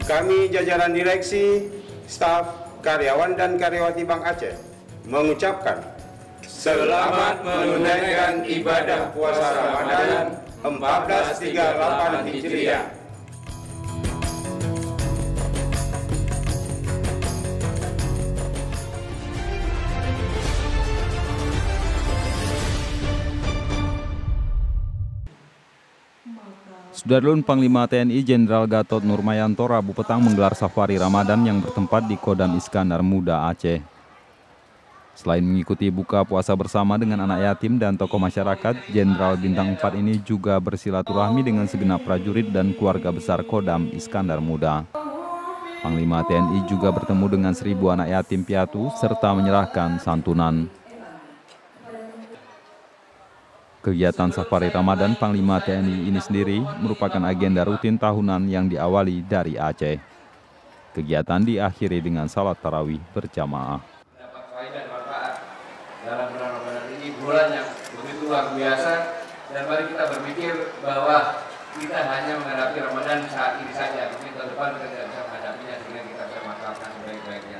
Kami jajaran direksi, staf, karyawan dan karyawati Bank Aceh mengucapkan selamat menunaikan ibadah puasa Ramadan 1438 Hijriah. Sudarlun Panglima TNI Jenderal Gatot Nurmayanto Rabu petang menggelar safari Ramadan yang bertempat di Kodam Iskandar Muda Aceh. Selain mengikuti buka puasa bersama dengan anak yatim dan tokoh masyarakat, Jenderal Bintang 4 ini juga bersilaturahmi dengan segenap prajurit dan keluarga besar Kodam Iskandar Muda. Panglima TNI juga bertemu dengan 1.000 anak yatim piatu serta menyerahkan santunan. Kegiatan safari Ramadan Panglima TNI ini sendiri merupakan agenda rutin tahunan yang diawali dari Aceh. Kegiatan diakhiri dengan salat tarawih berjamaah. Dapat faedah dan manfaat dalam bulan Ramadan ini, bulan yang begitu luar biasa, dan mari kita berpikir bahwa kita hanya menghadapi Ramadan saat ini saja, mungkin tahun depan kita tidak bisa menghadapinya, sehingga kita bisa manfaatkan sebaik-baiknya.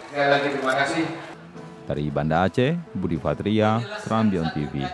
Sekali lagi terima kasih. Dari Banda Aceh, Budi Fatria, Serambion TV.